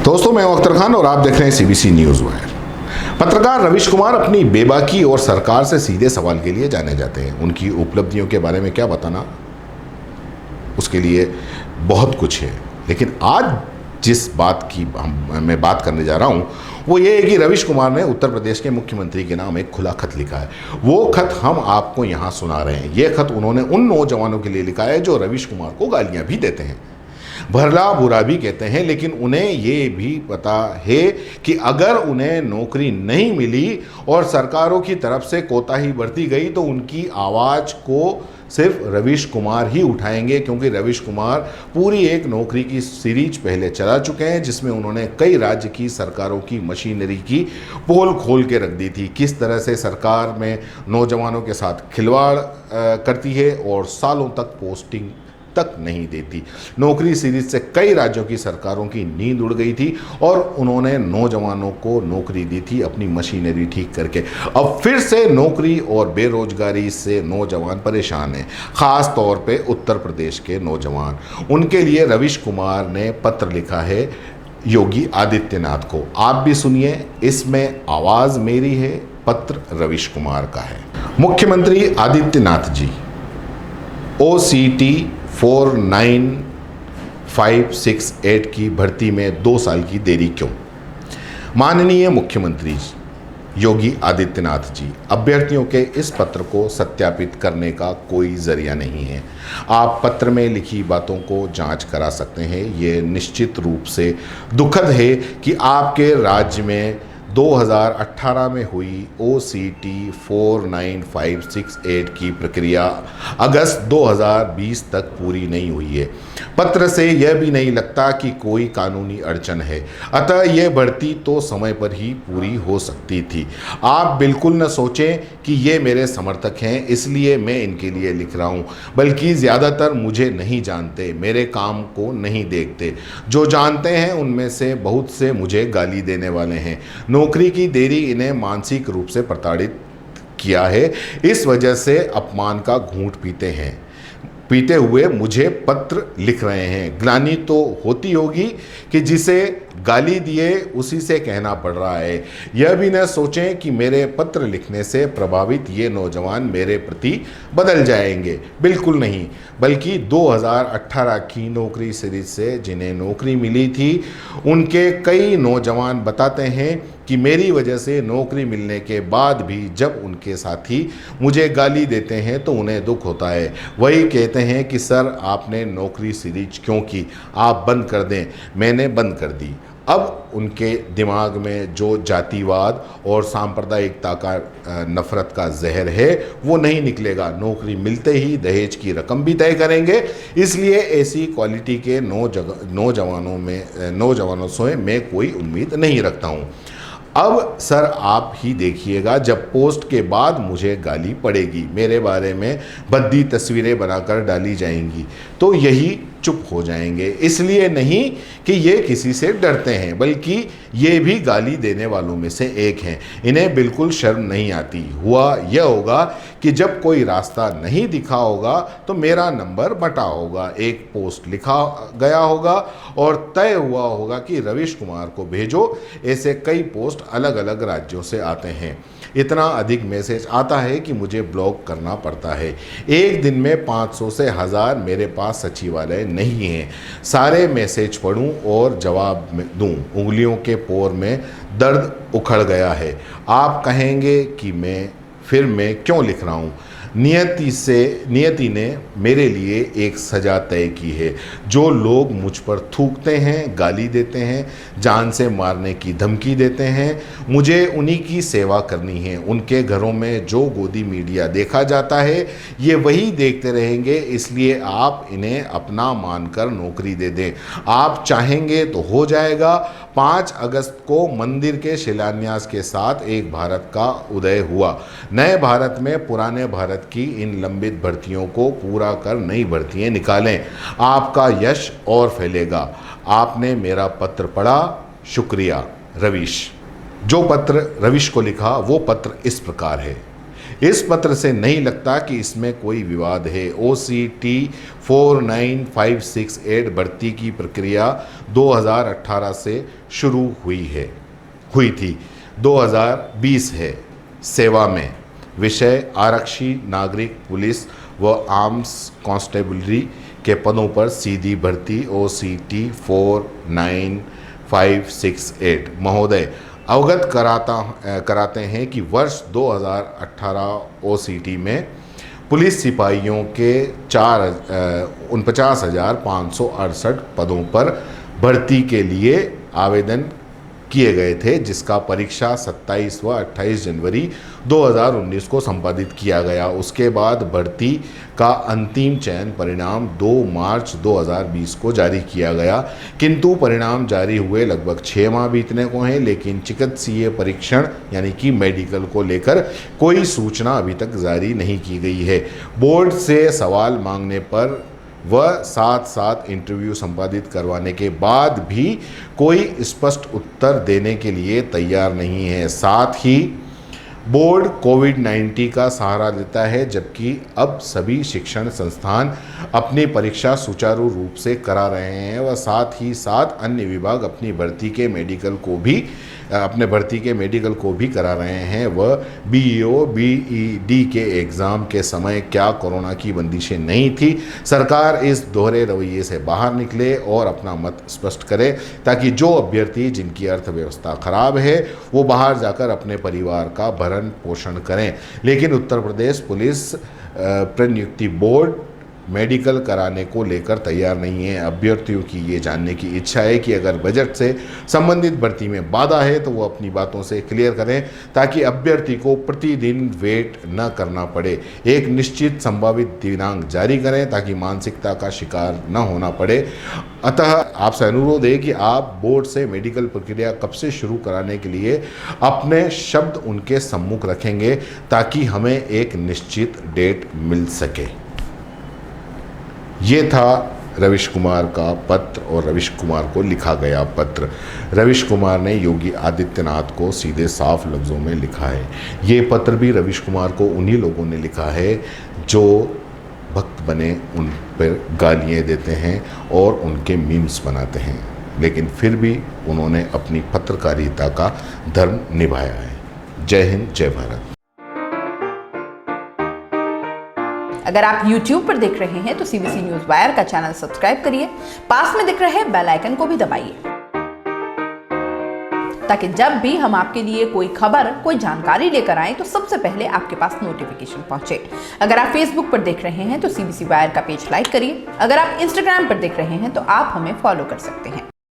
दोस्तों, मैं हूं अख्तर खान और आप देख रहे हैं सीबीसी न्यूज वायर। पत्रकार रवीश कुमार अपनी बेबाकी और सरकार से सीधे सवाल के लिए जाने जाते हैं। उनकी उपलब्धियों के बारे में क्या बताना, उसके लिए बहुत कुछ है। लेकिन आज जिस बात की मैं बात करने जा रहा हूं वो ये है कि रवीश कुमार ने उत्तर प्रदेश के मुख्यमंत्री के नाम एक खुला खत लिखा है। वो खत हम आपको यहां सुना रहे हैं। ये खत उन्होंने उन नौजवानों के लिए लिखा है जो रवीश कुमार को गालियां भी देते हैं, भरला बुरा भी कहते हैं, लेकिन उन्हें ये भी पता है कि अगर उन्हें नौकरी नहीं मिली और सरकारों की तरफ से कोताही बरती गई तो उनकी आवाज़ को सिर्फ रवीश कुमार ही उठाएंगे, क्योंकि रवीश कुमार पूरी एक नौकरी की सीरीज पहले चला चुके हैं जिसमें उन्होंने कई राज्य की सरकारों की मशीनरी की पोल खोल के रख दी थी। किस तरह से सरकार में नौजवानों के साथ खिलवाड़ करती है और सालों तक पोस्टिंग तक नहीं देती। नौकरी सीरीज से कई राज्यों की सरकारों की नींद उड़ गई थी और उन्होंने नौजवानों को नौकरी दी थी अपनी मशीनरी ठीक करके। अब फिर से नौकरी और बेरोजगारी से नौजवान परेशान हैं, खास तौर पे उत्तर प्रदेश के नौजवान। उनके लिए रवीश कुमार ने पत्र लिखा है योगी आदित्यनाथ को। आप भी सुनिए, इसमें आवाज़ मेरी है, पत्र रवीश कुमार का है। मुख्यमंत्री आदित्यनाथ जी, OCT 49568 की भर्ती में 2 साल की देरी क्यों? माननीय मुख्यमंत्री योगी आदित्यनाथ जी, अभ्यर्थियों के इस पत्र को सत्यापित करने का कोई जरिया नहीं है। आप पत्र में लिखी बातों को जांच करा सकते हैं। ये निश्चित रूप से दुखद है कि आपके राज्य में 2018 में हुई OCT 49568 की प्रक्रिया अगस्त 2020 तक पूरी नहीं हुई है। पत्र से यह भी नहीं लगता कि कोई कानूनी अड़चन है, अतः यह भर्ती तो समय पर ही पूरी हो सकती थी। आप बिल्कुल न सोचें कि ये मेरे समर्थक हैं इसलिए मैं इनके लिए लिख रहा हूँ, बल्कि ज़्यादातर मुझे नहीं जानते, मेरे काम को नहीं देखते। जो जानते हैं उनमें से बहुत से मुझे गाली देने वाले हैं। नौकरी की देरी इन्हें मानसिक रूप से प्रताड़ित किया है, इस वजह से अपमान का घूंट पीते हुए मुझे पत्र लिख रहे हैं। ग्लानि तो होती होगी कि जिसे गाली दिए उसी से कहना पड़ रहा है। यह भी न सोचें कि मेरे पत्र लिखने से प्रभावित ये नौजवान मेरे प्रति बदल जाएंगे, बिल्कुल नहीं। बल्कि 2018 की नौकरी सीरीज से जिन्हें नौकरी मिली थी उनके कई नौजवान बताते हैं कि मेरी वजह से नौकरी मिलने के बाद भी जब उनके साथी मुझे गाली देते हैं तो उन्हें दुख होता है। वही कहते हैं कि सर आपने नौकरी सीरीज क्यों की, आप बंद कर दें। मैंने बंद कर दी। अब उनके दिमाग में जो जातिवाद और सांप्रदायिकता का नफरत का जहर है वो नहीं निकलेगा। नौकरी मिलते ही दहेज की रकम भी तय करेंगे। इसलिए ऐसी क्वालिटी के नौजवानों से मैं कोई उम्मीद नहीं रखता हूँ। अब सर आप ही देखिएगा, जब पोस्ट के बाद मुझे गाली पड़ेगी, मेरे बारे में भद्दी तस्वीरें बनाकर डाली जाएंगी तो यही चुप हो जाएंगे। इसलिए नहीं कि ये किसी से डरते हैं, बल्कि ये भी गाली देने वालों में से एक हैं। इन्हें बिल्कुल शर्म नहीं आती। हुआ यह होगा कि जब कोई रास्ता नहीं दिखा होगा तो मेरा नंबर बटा होगा, एक पोस्ट लिखा गया होगा और तय हुआ होगा कि रवीश कुमार को भेजो। ऐसे कई पोस्ट अलग अलग राज्यों से आते हैं। इतना अधिक मैसेज आता है कि मुझे ब्लॉक करना पड़ता है। एक दिन में 500 से 1000 मेरे पास सचिवालय नहीं है। सारे मैसेज पढ़ूं और जवाब दूं, उंगलियों के पोर में दर्द उखड़ गया है। आप कहेंगे कि मैं क्यों लिख रहा हूं। नियति ने मेरे लिए एक सज़ा तय की है। जो लोग मुझ पर थूकते हैं, गाली देते हैं, जान से मारने की धमकी देते हैं, मुझे उन्हीं की सेवा करनी है। उनके घरों में जो गोदी मीडिया देखा जाता है ये वही देखते रहेंगे। इसलिए आप इन्हें अपना मानकर नौकरी दे दें। आप चाहेंगे तो हो जाएगा। 5 अगस्त को मंदिर के शिलान्यास के साथ एक भारत का उदय हुआ। नए भारत में पुराने भारत की इन लंबित भर्तियों को पूरा कर नई भर्तियां निकालें। आपका यश और फैलेगा। आपने मेरा पत्र पढ़ा, शुक्रिया। रवीश। जो पत्र रवीश को लिखा वो पत्र इस प्रकार है। इस पत्र से नहीं लगता कि इसमें कोई विवाद है। OCT 49568 भर्ती की प्रक्रिया 2018 से शुरू हुई थी, 2020 है। सेवा में विषय आरक्षी, नागरिक, पुलिस व आर्म्स कांस्टेबलरी के पदों पर सीधी भर्ती OCT 49568। महोदय अवगत कराते हैं कि वर्ष 2018 OCT में पुलिस सिपाहियों के 49,568 पदों पर भर्ती के लिए आवेदन किए गए थे, जिसका परीक्षा 27 व 28 जनवरी 2019 को संपादित किया गया। उसके बाद भर्ती का अंतिम चयन परिणाम 2 मार्च 2020 को जारी किया गया, किंतु परिणाम जारी हुए लगभग 6 माह बीतने को हैं, लेकिन चिकित्सीय परीक्षण यानी कि मेडिकल को लेकर कोई सूचना अभी तक जारी नहीं की गई है। बोर्ड से सवाल मांगने पर वह साथ इंटरव्यू संपादित करवाने के बाद भी कोई स्पष्ट उत्तर देने के लिए तैयार नहीं है। साथ ही बोर्ड कोविड-19 का सहारा लेता है, जबकि अब सभी शिक्षण संस्थान अपनी परीक्षा सुचारू रूप से करा रहे हैं व साथ ही साथ अन्य विभाग अपनी भर्ती के मेडिकल को भी करा रहे हैं। वह BEO BED के एग्ज़ाम के समय क्या कोरोना की बंदिशें नहीं थी? सरकार इस दोहरे रवैये से बाहर निकले और अपना मत स्पष्ट करे, ताकि जो अभ्यर्थी जिनकी अर्थव्यवस्था खराब है वो बाहर जाकर अपने परिवार का भरण पोषण करें। लेकिन Uttar Pradesh police प्रनियुक्ति board medical कराने को लेकर तैयार नहीं है। अभ्यर्थियों की ये जानने की इच्छा है कि अगर बजट से संबंधित भर्ती में बाधा है तो वो अपनी बातों से क्लियर करें, ताकि अभ्यर्थी को प्रतिदिन वेट न करना पड़े। एक निश्चित संभावित दिनांक जारी करें ताकि मानसिकता का शिकार न होना पड़े। अतः आपसे अनुरोध है कि आप बोर्ड से मेडिकल प्रक्रिया कब से शुरू कराने के लिए अपने शब्द उनके सम्मुख रखेंगे, ताकि हमें एक निश्चित डेट मिल सके। ये था रविश कुमार का पत्र और रविश कुमार को लिखा गया पत्र। रविश कुमार ने योगी आदित्यनाथ को सीधे साफ लफ्ज़ों में लिखा है। ये पत्र भी रविश कुमार को उन्हीं लोगों ने लिखा है जो भक्त बने उन पर गालियाँ देते हैं और उनके मीम्स बनाते हैं, लेकिन फिर भी उन्होंने अपनी पत्रकारिता का धर्म निभाया है। जय हिंद, जय भारत। अगर आप YouTube पर देख रहे हैं तो CBC न्यूज़ वायर का चैनल सब्सक्राइब करिए, पास में दिख रहे बेल आइकन को भी दबाइए, ताकि जब भी हम आपके लिए कोई खबर, कोई जानकारी लेकर आए तो सबसे पहले आपके पास नोटिफिकेशन पहुंचे। अगर आप Facebook पर देख रहे हैं तो CBC वायर का पेज लाइक करिए। अगर आप Instagram पर देख रहे हैं तो आप हमें फॉलो कर सकते हैं।